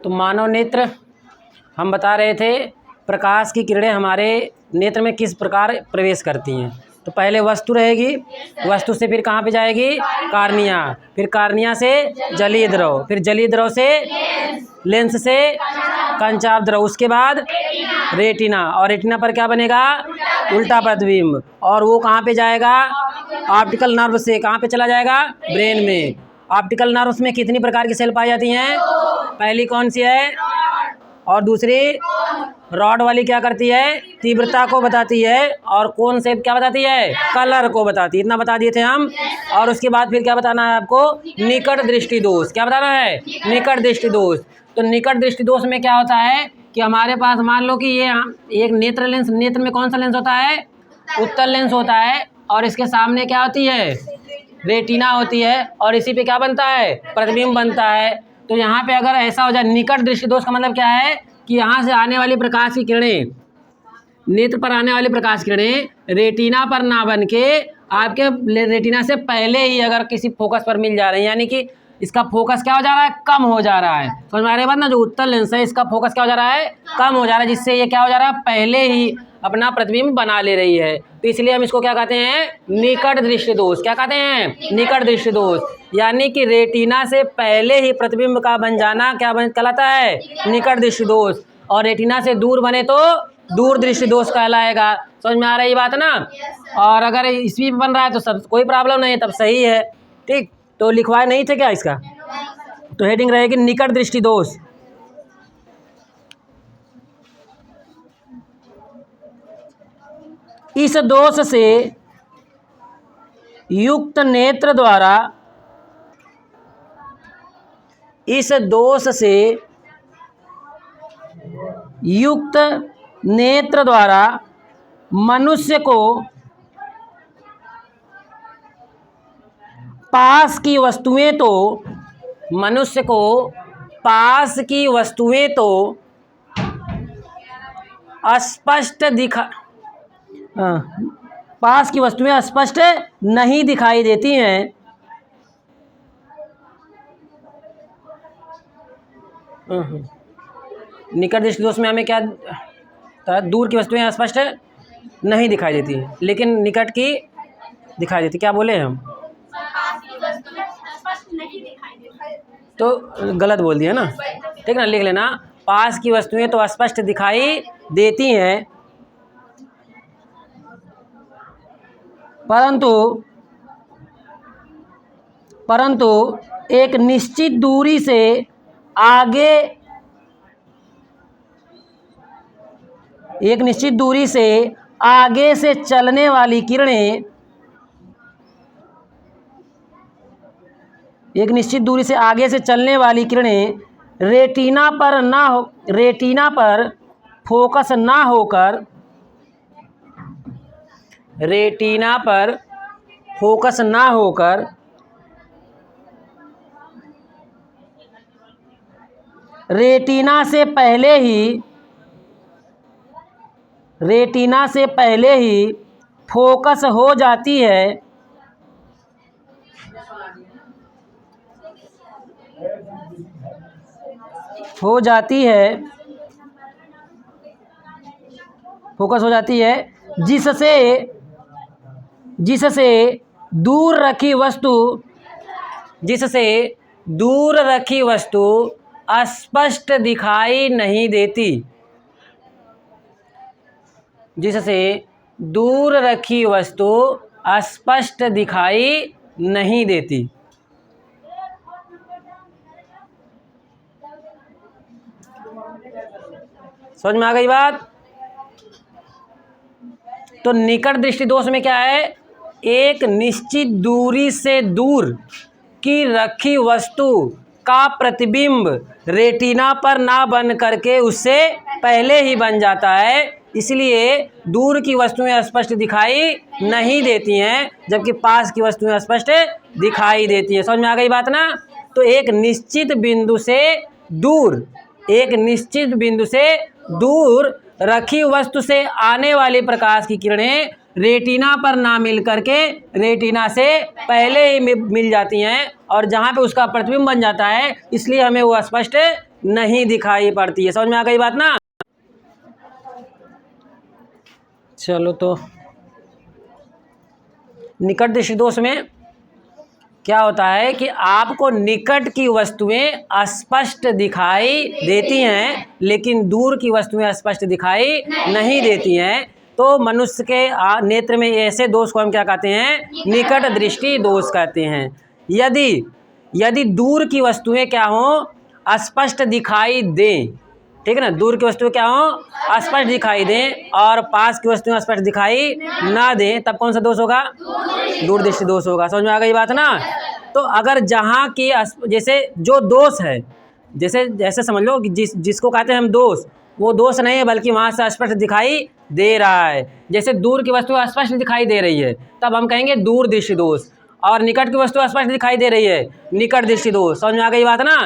तो मानव नेत्र हम बता रहे थे प्रकाश की किरणें हमारे नेत्र में किस प्रकार प्रवेश करती हैं। तो पहले वस्तु रहेगी, वस्तु से फिर कहाँ पे जाएगी, कार्निया, फिर कार्निया से जलीय द्रव, फिर जलीय द्रव से लेंस से कंचाप द्रव, उसके बाद रेटिना, और रेटिना पर क्या बनेगा, उल्टा प्रतिबिंब, और वो कहाँ पे जाएगा, ऑप्टिकल नर्व से कहाँ पे चला जाएगा, ब्रेन में। ऑप्टिकल नर्व्स में कितनी प्रकार की सेल पाई जाती हैं, पहली कौन सी है, और दूसरी रॉड वाली क्या करती है, तीव्रता को बताती है, और कौन से क्या बताती है, कलर को बताती है। इतना बता दिए थे हम। और उसके बाद फिर क्या बताना है आपको, निकट दृष्टि दोष। क्या बताना है, निकट दृष्टि दोष। तो निकट दृष्टि दोष में क्या होता है कि हमारे पास मान लो कि ये एक नेत्र लेंस, नेत्र में कौन सा लेंस होता है, उत्तल लेंस होता है, और इसके सामने क्या होती है, रेटिना होती है, और इसी पे क्या बनता है, प्रतिबिंब बनता है। तो यहाँ पे अगर ऐसा हो जाए, निकट दृष्टि दोष का मतलब क्या है कि यहाँ से आने वाली प्रकाश की किरणें, नेत्र पर आने वाली प्रकाश किरणें रेटिना पर ना बन के आपके रेटिना से पहले ही अगर किसी फोकस पर मिल जा रहे हैं, यानी कि इसका फोकस क्या हो जा रहा है, कम हो जा रहा है। समझ में आ रही बात ना, जो उत्तल लेंस है इसका फोकस क्या हो जा रहा है, कम हो जा रहा है, जिससे ये क्या हो जा रहा है, पहले ही अपना प्रतिबिंब बना ले रही है। तो इसलिए हम इसको क्या कहते हैं, निकट दृष्टि दोष। क्या कहते हैं, निकट दृष्टि दोष। यानी कि रेटिना से पहले ही प्रतिबिंब का बन जाना क्या कहलाता है, निकट दृष्टि दोष, और रेटिना से दूर बने तो दूर दृष्टि दोष कहलाएगा। समझ में आ रही बात ना। और अगर इसमें बन रहा है तो सब कोई प्रॉब्लम नहीं है, तब सही है। ठीक, तो लिखवाए नहीं थे क्या इसका, तो हेडिंग रहेगी निकट दृष्टि दोष। इस दोष से युक्त नेत्र द्वारा, इस दोष से युक्त नेत्र द्वारा मनुष्य को पास की वस्तुएं तो, मनुष्य को पास की वस्तुएं तो स्पष्ट पास की वस्तुएं स्पष्ट नहीं दिखाई देती हैं। निकट दृष्टि दोष में हमें क्या, दूर की वस्तुएं स्पष्ट नहीं दिखाई देती हैं, लेकिन निकट की दिखाई देती। क्या बोले हम, तो गलत बोल दिया ना, ठीक ना, लिख लेना, पास की वस्तुएं तो स्पष्ट दिखाई देती हैं, परंतु एक निश्चित दूरी से आगे, एक निश्चित दूरी से आगे से चलने वाली किरणें, एक निश्चित दूरी से आगे से चलने वाली किरणें रेटिना पर फोकस ना होकर, रेटिना पर फोकस ना होकर रेटिना से पहले ही फोकस हो जाती है, फोकस हो जाती है, जिससे दूर रखी वस्तु स्पष्ट दिखाई नहीं देती, जिससे दूर रखी वस्तु स्पष्ट दिखाई नहीं देती। समझ में आ गई बात। तो निकट दृष्टि दोष में क्या है, एक निश्चित दूरी से दूर की रखी वस्तु का प्रतिबिंब रेटिना पर ना बन करके उससे पहले ही बन जाता है, इसलिए दूर की वस्तुएं स्पष्ट दिखाई नहीं देती हैं, जबकि पास की वस्तुएं स्पष्ट दिखाई देती हैं। समझ में आ गई बात ना। तो एक निश्चित बिंदु से दूर रखी वस्तु से आने वाली प्रकाश की किरणें रेटिना पर ना मिल करके रेटिना से पहले ही मिल जाती हैं और जहाँ पे उसका प्रतिबिंब बन जाता है, इसलिए हमें वो स्पष्ट नहीं दिखाई पड़ती है। समझ में आ गई बात ना। चलो तो निकट दृष्टि दोष में क्या होता है कि आपको निकट की वस्तुएं स्पष्ट दिखाई देती हैं लेकिन दूर की वस्तुएं स्पष्ट दिखाई नहीं देती हैं। तो मनुष्य के नेत्र में ऐसे दोष को हम क्या कहते हैं? निकट दृष्टि दोष कहते हैं। यदि दूर की वस्तुएं क्या हों? स्पष्ट दिखाई दें, ठीक है ना, दूर की वस्तुएं क्या हों? स्पष्ट दिखाई दें, और पास की वस्तुएं स्पष्ट दिखाई ना दें, तब कौन सा दोष होगा? दूर दृष्टि दोष होगा। समझ में आ गई बात ना। तो अगर जहाँ की जैसे जो दोष है, जैसे समझ लो कि जिसको कहते हैं हम दोष, वो दोष नहीं है बल्कि वहाँ से स्पष्ट दिखाई दे रहा है। जैसे दूर की वस्तु स्पष्ट दिखाई दे रही है तब हम कहेंगे दूर दृष्टि दोष, और निकट की वस्तु स्पष्ट दिखाई दे रही है निकट दृष्टि दोष। समझ में आ गई बात ना।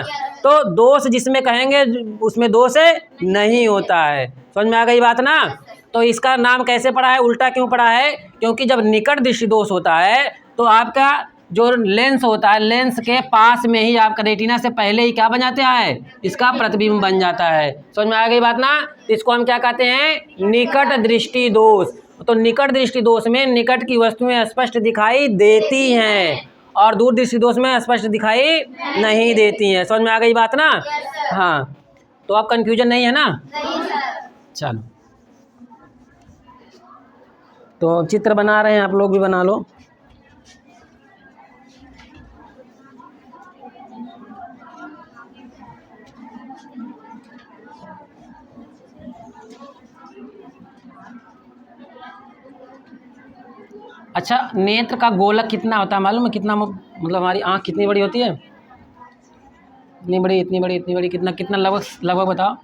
तो दोष जिसमें कहेंगे उसमें दोष नहीं होता है। समझ में आ गई बात ना। तो इसका नाम कैसे पड़ा है? उल्टा क्यों पड़ा है? क्योंकि जब निकट दृष्टि दोष होता है तो आपका जो लेंस होता है, लेंस के पास में ही आपका रेटिना से पहले ही क्या बन जाता है? इसका प्रतिबिंब बन जाता है। समझ में आ गई बात ना। इसको हम क्या कहते हैं? निकट दृष्टि दोष। तो निकट दृष्टि दोष में निकट की वस्तुएं स्पष्ट दिखाई देती हैं और दूर दृष्टि दोष में स्पष्ट दिखाई नहीं देती हैं। समझ में आ गई बात ना। हाँ, तो अब कंफ्यूजन नहीं है ना। चलो, तो चित्र बना रहे हैं, आप लोग भी बना लो। अच्छा, नेत्र का गोलक कितना होता है मालूम है? कितना मतलब हमारी आँख कितनी बड़ी होती है? इतनी बड़ी, इतनी बड़ी, इतनी बड़ी, कितना कितना लगभग बताओ।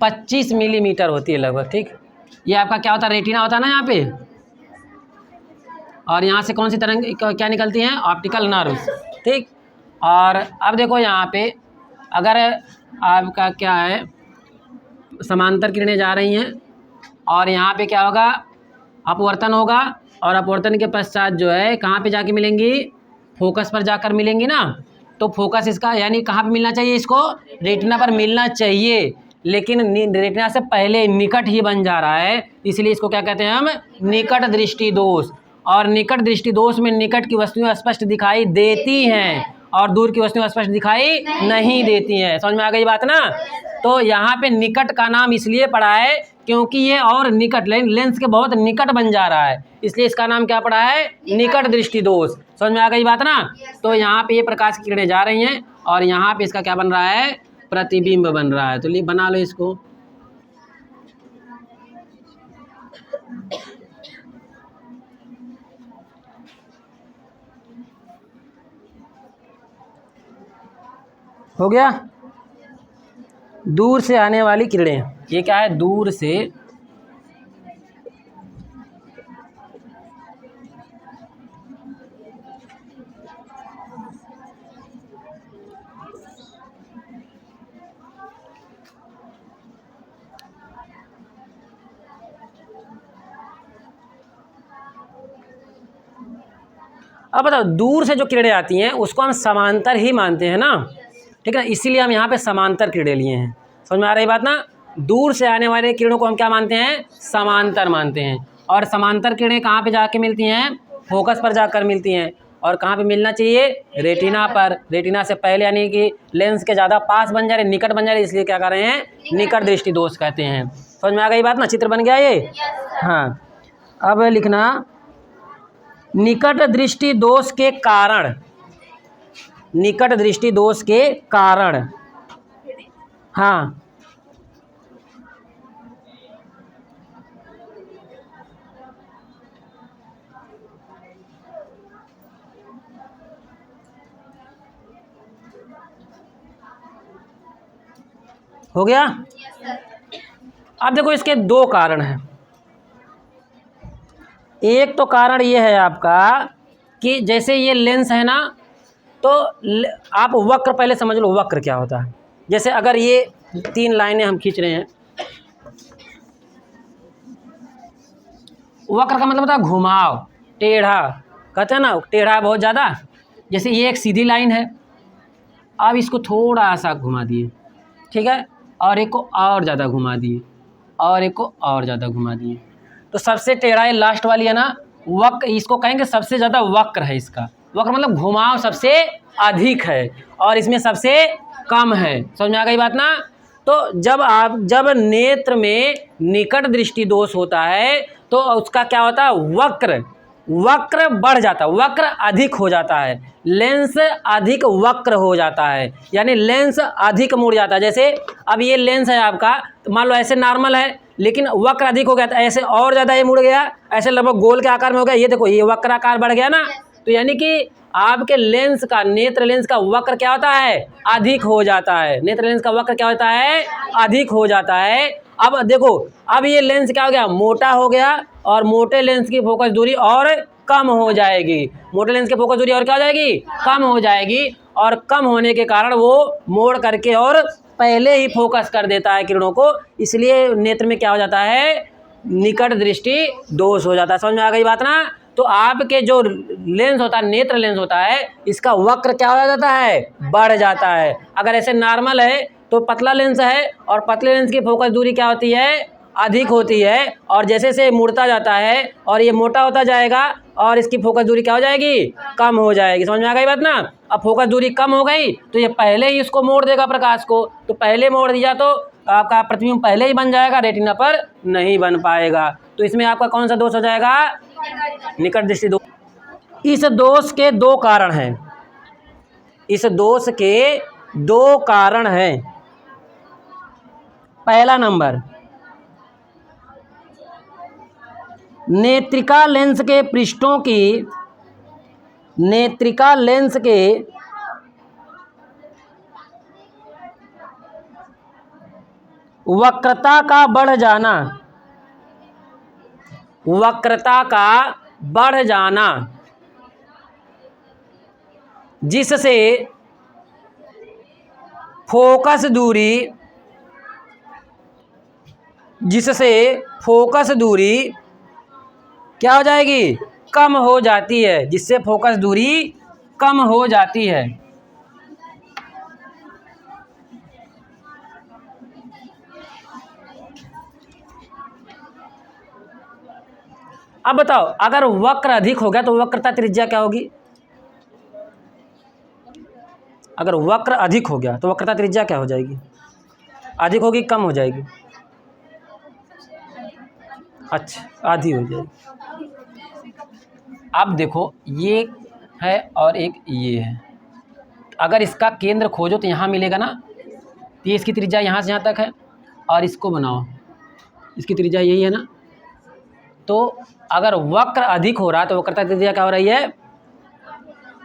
25 मिलीमीटर होती है लगभग। ठीक, ये आपका क्या होता है? रेटिना होता है ना यहाँ पे, और यहाँ से कौन सी तरंग क्या निकलती हैं? Optical nerve. ठीक, और अब देखो यहाँ पे अगर आपका क्या है, समांतर किरणें जा रही हैं और यहाँ पे क्या होगा? अपवर्तन होगा, और अपवर्तन के पश्चात जो है कहाँ पे जाके मिलेंगी? फोकस पर जाकर मिलेंगी ना। तो फोकस इसका यानी कहाँ पे मिलना चाहिए? इसको रेटिना पर मिलना चाहिए, लेकिन रेटिना से पहले निकट ही बन जा रहा है, इसलिए इसको क्या कहते हैं हम? निकट दृष्टि दोष। और निकट दृष्टि दोष में निकट की वस्तुएं स्पष्ट दिखाई देती हैं और दूर की वस्तुएं स्पष्ट दिखाई नहीं देती हैं। समझ में आ गई बात ना। तो यहाँ पे निकट का नाम इसलिए पड़ा है क्योंकि ये और निकट लेंस के बहुत निकट बन जा रहा है, इसलिए इसका नाम क्या पड़ा है? निकट दृष्टि दोष। समझ में आ गई बात ना। तो यहाँ पे ये प्रकाश की किरणें जा रही हैं और यहाँ पे इसका क्या बन रहा है? प्रतिबिंब बन रहा है। तो लिए बना लो इसको। हो गया। दूर से आने वाली किरणें, ये क्या है? दूर से अब बताओ, दूर से जो किरणें आती हैं उसको हम समांतर ही मानते हैं ना, ठीक है ना, इसीलिए हम यहाँ पे समांतर किरणें लिए हैं। समझ में आ रही बात ना। दूर से आने वाले किरणों को हम क्या मानते हैं? समांतर मानते हैं। और समांतर किरणें कहाँ पे जाके मिलती हैं? फोकस पर जाकर मिलती हैं। और कहाँ पे मिलना चाहिए? रेटिना पर। रेटिना से पहले यानी कि लेंस के ज़्यादा पास बन जा रहे, निकट बन जा रहे, इसलिए क्या कर रहे हैं? निकट दृष्टि दोष कहते हैं। समझ में आ गई बात ना। चित्र बन गया ये। हाँ, अब लिखना निकट दृष्टि दोष के कारण। निकट दृष्टि दोष के कारण। हाँ, हो गया। अब देखो, इसके दो कारण हैं। एक तो कारण ये है आपका कि जैसे ये लेंस है ना, तो आप वक्र पहले समझ लो, वक्र क्या होता है। जैसे अगर ये 3 लाइनें हम खींच रहे हैं, वक्र का मतलब होता है घुमाव, टेढ़ा, कहते हैं ना, टेढ़ा बहुत ज़्यादा। जैसे ये एक सीधी लाइन है, अब इसको थोड़ा सा घुमा दिए, ठीक है, और एक को और ज़्यादा घुमा दिए, और एक को और ज़्यादा घुमा दिए, तो सबसे टेढ़ा ये लास्ट वाली है ना, वक्र, इसको कहेंगे सबसे ज़्यादा वक्र है इसका। वक्र मतलब घुमाव सबसे अधिक है और इसमें सबसे कम है। समझ में आ गई बात ना। तो जब नेत्र में निकट दृष्टि दोष होता है तो उसका क्या होता है, वक्र बढ़ जाता है, वक्र अधिक हो जाता है, लेंस अधिक वक्र हो जाता है, यानी लेंस अधिक मुड़ जाता है। जैसे अब ये लेंस है आपका, तो मान लो ऐसे नॉर्मल है लेकिन वक्र अधिक हो गया, तो ऐसे और ज़्यादा ये मुड़ गया, ऐसे लगभग गोल के आकार में हो गया, ये देखो ये वक्र आकार बढ़ गया ना। तो यानी कि आपके लेंस का, नेत्र लेंस का वक्र क्या होता है, अधिक हो जाता है। नेत्र लेंस का वक्र क्या होता है, अधिक हो जाता है। अब देखो, अब ये लेंस क्या हो गया, मोटा हो गया, और मोटे लेंस की फोकस दूरी और कम हो जाएगी। मोटे लेंस की फोकस दूरी और क्या हो जाएगी, कम हो जाएगी, और कम होने के कारण वो मोड़ करके और पहले ही फोकस कर देता है किरणों को, इसलिए नेत्र में क्या हो जाता है, निकट दृष्टि दोष हो जाता है। समझ में आ गई बात ना। तो आपके जो लेंस होता है, नेत्र लेंस होता है, इसका वक्र क्या हो जाता है, बढ़ जाता है। अगर ऐसे नॉर्मल है तो पतला लेंस है, और पतले लेंस की फोकस दूरी क्या होती है, अधिक होती है, और जैसे से मुड़ता जाता है और ये मोटा होता जाएगा और इसकी फोकस दूरी क्या हो जाएगी, कम हो जाएगी। समझ में आ गई बात ना। अब फोकस दूरी कम हो गई तो ये पहले ही इसको मोड़ देगा प्रकाश को, तो पहले मोड़ दिया तो आपका प्रतिबिंब पहले ही बन जाएगा, रेटिना पर नहीं बन पाएगा। तो इसमें आपका कौन सा दोष हो जाएगा, निकट दृष्टि दोष। इस दोष के दो कारण हैं, इस दोष के दो कारण हैं। पहला नंबर, नेत्रिका लेंस के पृष्ठों की, नेत्रिका लेंस के वक्रता का बढ़ जाना, वक्रता का बढ़ जाना, जिससे फोकस दूरी, जिससे फोकस दूरी क्या हो जाएगी, कम हो जाती है, जिससे फोकस दूरी कम हो जाती है। अब बताओ, अगर वक्र अधिक हो गया तो वक्रता त्रिज्या क्या होगी, अगर वक्र अधिक हो गया तो वक्रता त्रिज्या क्या हो जाएगी, अधिक होगी कम हो जाएगी, अच्छा आधी हो जाएगी। अब देखो ये है और एक ये है, अगर इसका केंद्र खोजो तो यहाँ मिलेगा ना, तो ये इसकी त्रिज्या यहाँ से यहाँ तक है, और इसको बनाओ, इसकी त्रिज्या यही है ना। तो अगर वक्र अधिक हो रहा है तो वक्रता त्रिज्या क्या हो रही है,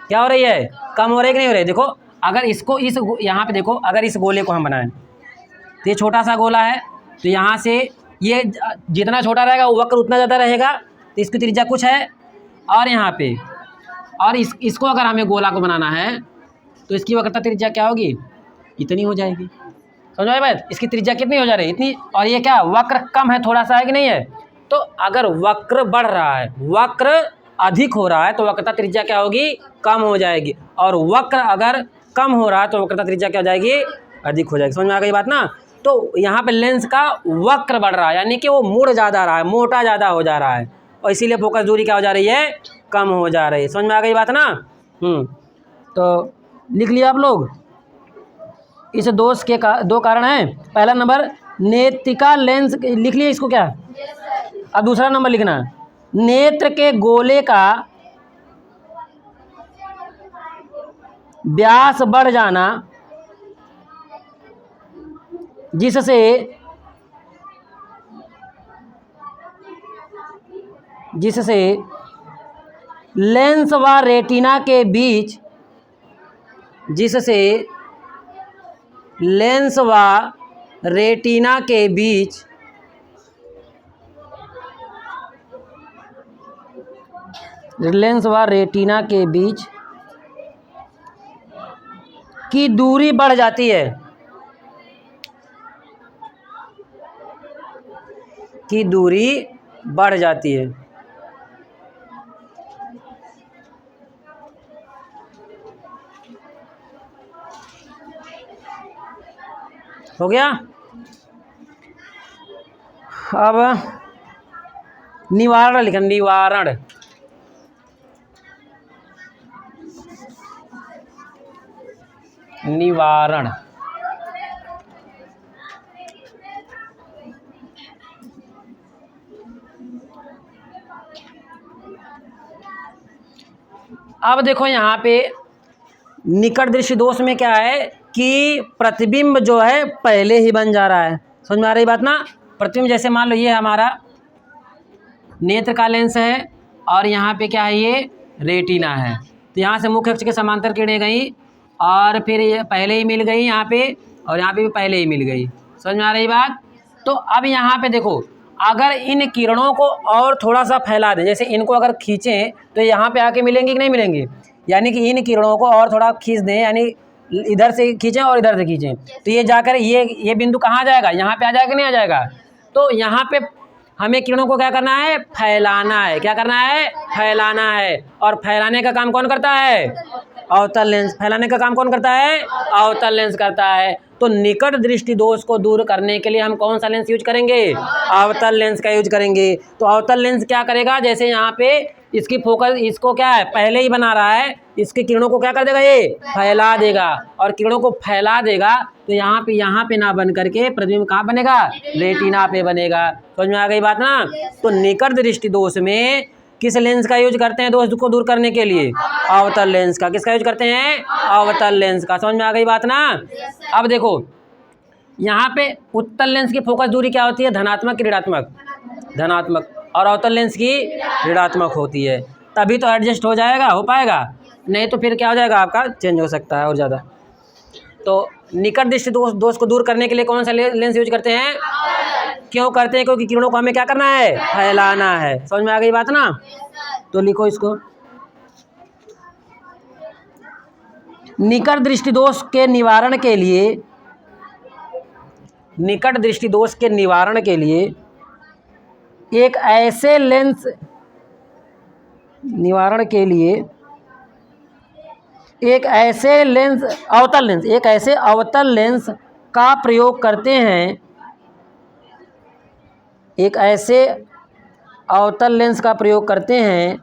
क्या हो रही है, कम हो रही है कि नहीं हो रही है। देखो अगर इसको इस यहाँ पे देखो, अगर इस गोले को हम बनाएं तो ये छोटा सा गोला है, तो यहाँ से ये जितना छोटा रहेगा वो वक्र उतना ज़्यादा रहेगा, तो इसकी त्रिज्या कुछ है, और यहाँ पे और इसको अगर हमें गोला को बनाना है तो इसकी वक्रता त्रिज्या क्या होगी, इतनी हो जाएगी। समझ में बात, इसकी त्रिज्या कितनी हो जा रही है, इतनी, और ये क्या वक्र कम है, थोड़ा सा है कि नहीं है। तो अगर वक्र बढ़ रहा है, वक्र अधिक हो रहा है तो वक्रता त्रिज्या क्या होगी, कम हो जाएगी, और वक्र अगर कम हो रहा है तो वक्रता त्रिज्या क्या हो जाएगी, अधिक हो जाएगी। समझ में आ गई बात ना। तो यहाँ पे लेंस का वक्र बढ़ रहा है, यानी कि वो मुड़ ज़्यादा रहा है, मोटा ज़्यादा हो जा रहा है, और इसीलिए फोकस दूरी क्या हो जा रही है, कम हो जा रही है। समझ में आ गई बात ना। तो लिख लिया आप लोग, इस दोष के दो कारण हैं। पहला नंबर नेत्रिका लेंस, लिख लिया इसको क्या। अब दूसरा नंबर लिखना, नेत्र के गोले का व्यास बढ़ जाना, जिससे लेंस व रेटिना के बीच, जिससे लेंस व रेटिना के बीच लेंस व रेटिना के बीच की दूरी बढ़ जाती है, की दूरी बढ़ जाती है। हो गया। अब निवारण लिखना, निवारण। निवारण अब देखो यहाँ पे निकट दृष्टि दोष में क्या है कि प्रतिबिंब जो है पहले ही बन जा रहा है। समझ में आ रही बात ना। प्रतिबिंब जैसे मान लो ये हमारा नेत्र का लेंस है और यहाँ पे क्या है, ये रेटिना है। तो यहाँ से मुख्य अक्ष के समांतर किरणें गई और फिर ये पहले ही मिल गई यहाँ पे, और यहाँ पे भी पहले ही मिल गई। समझ में आ रही बात। तो अब यहाँ पे देखो, अगर इन किरणों को और थोड़ा सा फैला दें, जैसे इनको अगर खींचें तो यहाँ पे आके मिलेंगी कि नहीं मिलेंगी, यानी कि इन किरणों को और थोड़ा खींच दें, यानी इधर से खींचें और इधर से खींचें, तो ये जाकर ये बिंदु कहाँ आ जाएगा, यहाँ पे आ जाएगा नहीं आ जाएगा। तो यहाँ पे हमें किरणों को क्या करना है, फैलाना है। क्या करना है, फैलाना है। और फैलाने का काम कौन करता है, अवतल लेंस। फैलाने का काम कौन करता है, अवतल लेंस करता है। तो निकट दृष्टि दोष को दूर करने के लिए हम कौन सा लेंस यूज करेंगे, अवतल लेंस का यूज करेंगे। तो अवतल लेंस क्या करेगा, जैसे यहाँ पे इसकी फोकस, इसको क्या है पहले ही बना रहा है, इसकी किरणों को क्या कर देगा, ये फैला देगा। और किरणों को फैला देगा तो यहाँ पे ना बन करके प्रतिबिंब कहाँ बनेगा, रेटिना पे बनेगा। समझ में आ गई बात ना। तो निकट दृष्टि दोष में किस लेंस का यूज करते हैं दोष को दूर करने के लिए, अवतल लेंस का। किसका यूज करते हैं, अवतल लेंस का। समझ में आ गई बात ना। अब देखो यहाँ पे उत्तल लेंस की फोकस दूरी क्या होती है, धनात्मक की ऋणात्मक, धनात्मक, और अवतल लेंस की ऋणात्मक होती है। तभी तो एडजस्ट हो जाएगा, हो पाएगा, नहीं तो फिर क्या हो जाएगा, आपका चेंज हो सकता है और ज़्यादा। तो निकट दृष्टि दोष को दूर करने के लिए कौन सा लेंस यूज करते हैं, क्यों करते हैं, क्योंकि किरणों को हमें क्या करना है, फैलाना है। समझ में आ गई बात ना। तो लिखो इसको, निकट दृष्टि दोष के निवारण के लिए, निकट दृष्टि दोष के निवारण के लिए एक ऐसे लेंस, निवारण के लिए एक ऐसे लेंस, अवतल लेंस, एक ऐसे अवतल लेंस का प्रयोग करते हैं, एक ऐसे अवतल लेंस का प्रयोग करते हैं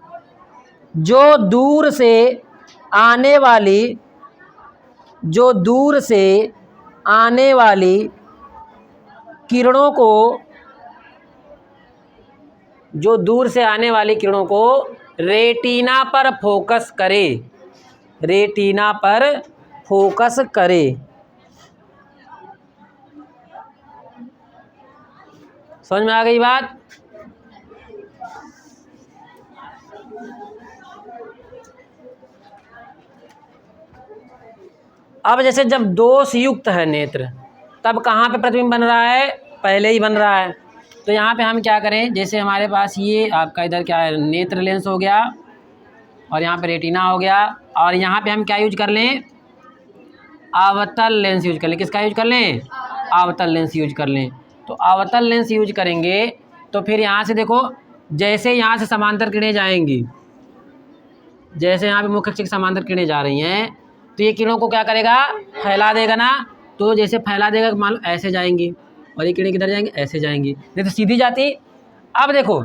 जो दूर से आने वाली, जो दूर से आने वाली किरणों को, जो दूर से आने वाली किरणों को रेटिना पर फोकस करे, रेटिना पर फोकस करे। समझ में आ गई बात। अब जैसे जब दोष युक्त है नेत्र, तब कहाँ पे प्रतिबिंब बन रहा है, पहले ही बन रहा है। तो यहाँ पे हम क्या करें, जैसे हमारे पास ये आपका इधर क्या है, नेत्र लेंस हो गया, और यहाँ पे रेटिना हो गया, और यहाँ पे हम क्या यूज कर लें, अवतल लेंस यूज कर लें। किसका यूज कर लें, अवतल लेंस यूज कर लें। तो अवतल लेंस यूज करेंगे तो फिर यहाँ से देखो, जैसे यहाँ से समांतर किरणें जाएंगी, जैसे यहाँ पे मुख्य अक्ष की समांतर किरणें जा रही हैं, तो ये किरणों को क्या करेगा, फैला देगा ना। तो जैसे फैला देगा, मान लो ऐसे जाएंगी, और ये किरणें किधर जाएंगी, ऐसे जाएंगी, नहीं तो सीधी जाती। अब देखो,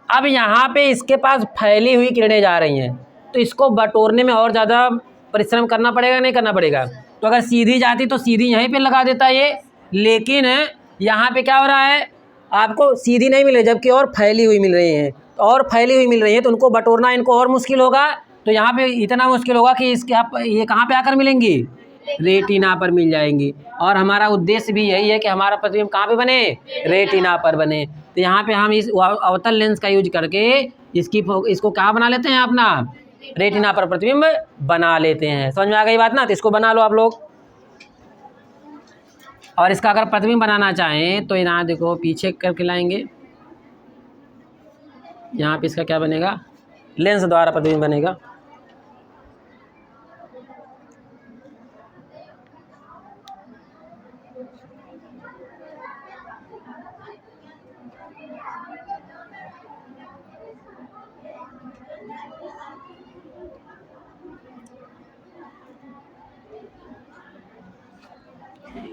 अब यहाँ पे इसके पास फैली हुई किरणें जा रही हैं, तो इसको बटोरने में और ज़्यादा परिश्रम करना पड़ेगा, नहीं करना पड़ेगा। तो अगर सीधी जाती तो सीधी यहीं पे लगा देता ये, लेकिन यहाँ पे क्या हो रहा है, आपको सीधी नहीं मिल रही, जबकि और फैली हुई मिल रही हैं। और फैली हुई मिल रही है तो उनको बटोरना इनको और मुश्किल होगा। तो यहाँ पे इतना मुश्किल होगा कि इसके आप ये कहाँ पे आकर मिलेंगी, रेटिना पर मिल जाएंगी। और हमारा उद्देश्य भी यही है कि हमारा प्रतिबिंब कहाँ पे बने, रेटिना पर बने। तो यहाँ पे हम इस अवतल लेंस का यूज करके इसको कहाँ बना लेते हैं, अपना रेटिना पर प्रतिबिंब बना लेते हैं। समझ में आ गई बात ना। तो इसको बना लो आप लोग। और इसका अगर प्रतिबिंब बनाना चाहें तो यहाँ देखो पीछे करके लाएंगे, यहाँ पे इसका क्या बनेगा, लेंस द्वारा प्रतिबिंब बनेगा।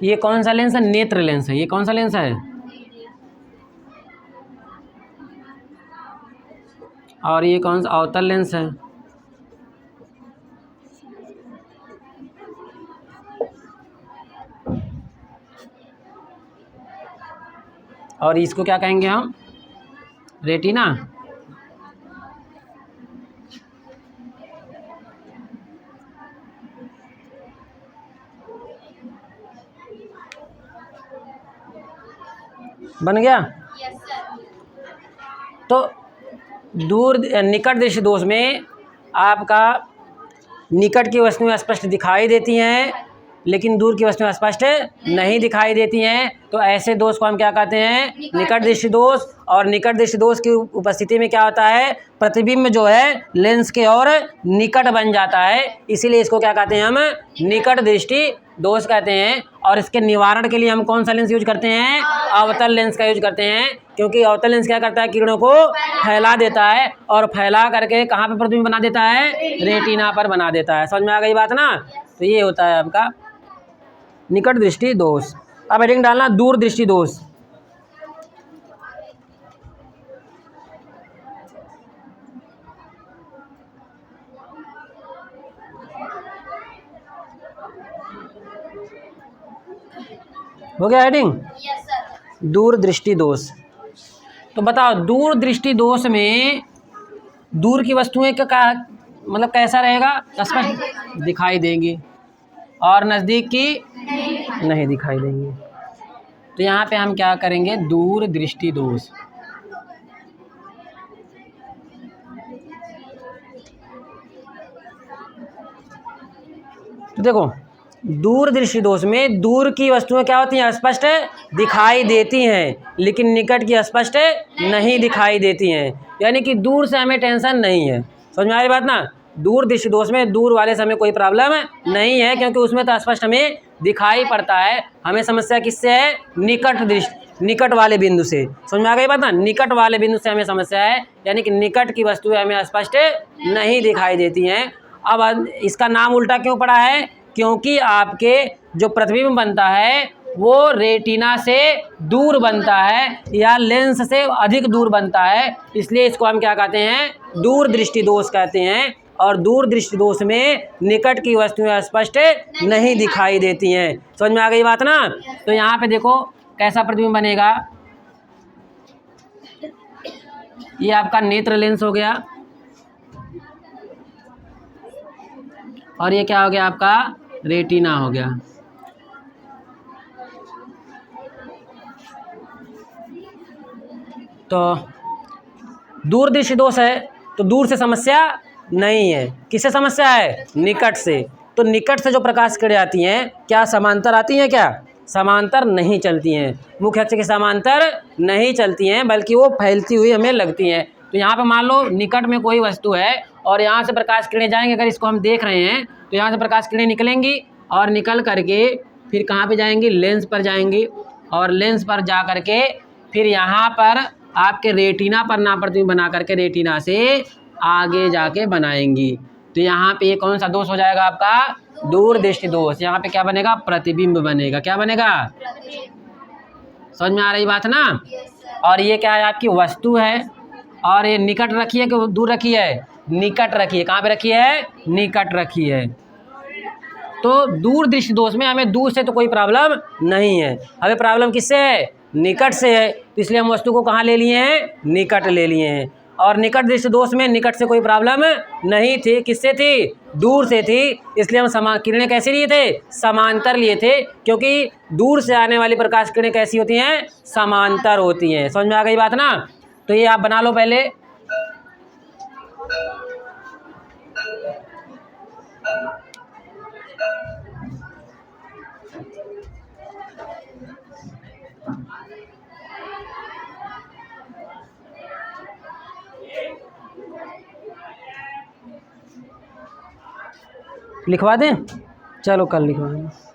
ये कौन सा लेंस है? नेत्र लेंस है। ये कौन सा लेंस है? और ये कौन सा? अवतल लेंस है। और इसको क्या कहेंगे हम? रेटिना। बन गया? तो दूर निकट दृष्टि दोष में आपका निकट की वस्तुएं स्पष्ट दिखाई देती हैं, लेकिन दूर की वस्तुएं स्पष्ट नहीं दिखाई देती हैं। तो ऐसे दोष को हम क्या कहते हैं? निकट दृष्टि दोष। और निकट दृष्टि दोष की उपस्थिति में क्या होता है? प्रतिबिंब जो है लेंस के और निकट बन जाता है, इसीलिए इसको क्या कहते हैं? हम निकट दृष्टि दोष कहते हैं। और इसके निवारण के लिए हम कौन सा लेंस यूज करते हैं? अवतल लेंस का यूज करते हैं, क्योंकि अवतल लेंस क्या करता है? किरणों को फैला देता है, और फैला करके कहाँ पे प्रतिबिंब बना देता है? रेटिना पर बना देता है। समझ में आ गई बात ना? तो ये होता है आपका निकट दृष्टि दोष। अब हेडिंग डालना दूर दृष्टि दोष। हो गया हेडिंग? Yes sir. दूर दृष्टि दोष। तो बताओ, दूर दृष्टि दोष में दूर की वस्तुएं का मतलब कैसा रहेगा? स्पष्ट दिखाई देंगी, और नज़दीक की नहीं दिखाई देंगी। तो यहाँ पे हम क्या करेंगे? दूर दृष्टि दोष। तो देखो, दूर दृष्टि दोष में दूर की वस्तुएं क्या होती हैं? स्पष्ट दिखाई देती हैं, लेकिन निकट की स्पष्ट नहीं दिखाई देती हैं। यानी कि दूर से हमें टेंशन नहीं है। समझ में आ रही बात ना? दूर दृष्टि दोष में दूर वाले से हमें कोई प्रॉब्लम नहीं है, क्योंकि उसमें तो स्पष्ट हमें दिखाई पड़ता है। हमें समस्या किससे है? निकट दृष्टि, निकट वाले बिंदु से। समझ में आ गई बात ना? निकट वाले बिंदु से हमें समस्या है, यानी कि निकट की वस्तुएं हमें स्पष्ट नहीं दिखाई देती हैं। अब इसका नाम उल्टा क्यों पड़ा है? क्योंकि आपके जो प्रतिबिंब बनता है वो रेटिना से दूर बनता है, या लेंस से अधिक दूर बनता है, इसलिए इसको हम क्या कहते हैं? दूर दृष्टि दोष कहते हैं। और दूर दृष्टि दोष में निकट की वस्तुएं स्पष्ट नहीं दिखाई देती हैं। समझ में आ गई बात ना? तो यहाँ पे देखो कैसा प्रतिबिंब बनेगा। ये आपका नेत्र लेंस हो गया, और ये क्या हो गया? आपका रेटिना हो गया। तो दूर दृष्टि दोष है, तो दूर से समस्या नहीं है। किससे समस्या है? निकट से। तो निकट से जो प्रकाश किरणें आती हैं, क्या समांतर आती हैं? क्या समांतर नहीं चलती हैं। मुख्य अक्ष के समांतर नहीं चलती हैं, बल्कि वो फैलती हुई हमें लगती हैं। तो यहाँ पे मान लो निकट में कोई वस्तु है, और यहाँ से प्रकाश किरणें जाएंगे। अगर इसको हम देख रहे हैं, तो यहाँ से प्रकाश किरणें निकलेंगी, और निकल करके फिर कहाँ पे जाएंगी? लेंस पर जाएंगी, और लेंस पर जा करके फिर यहाँ पर आपके रेटिना पर ना प्रतिबिंब बना करके रेटिना से आगे जाके बनाएंगी। तो यहाँ पे ये कौन सा दोष हो जाएगा? आपका दूर दृष्टि दोष। यहाँ पे क्या बनेगा? प्रतिबिंब बनेगा। क्या बनेगा? समझ में आ रही बात ना? और ये क्या है? आपकी वस्तु है, और ये निकट रखी है कि दूर रखी है? निकट रखी है। कहाँ पे रखी है? निकट रखी है। तो दूर दृष्टि दोष में हमें दूर से तो कोई प्रॉब्लम नहीं है, हमें प्रॉब्लम किससे है? निकट से है। तो इसलिए हम वस्तु को कहाँ ले लिए हैं? निकट ले लिए हैं। और निकट दृष्टि दोष में निकट से कोई प्रॉब्लम नहीं थी। किससे थी? दूर से थी। इसलिए हम किरणें कैसे लिए थे? समांतर लिए थे, क्योंकि दूर से आने वाली प्रकाश किरणें कैसी होती हैं? समांतर होती हैं। समझ में आ गई बात ना? तो ये आप बना लो पहले। लिखवा दें? चलो कल लिखवा दें।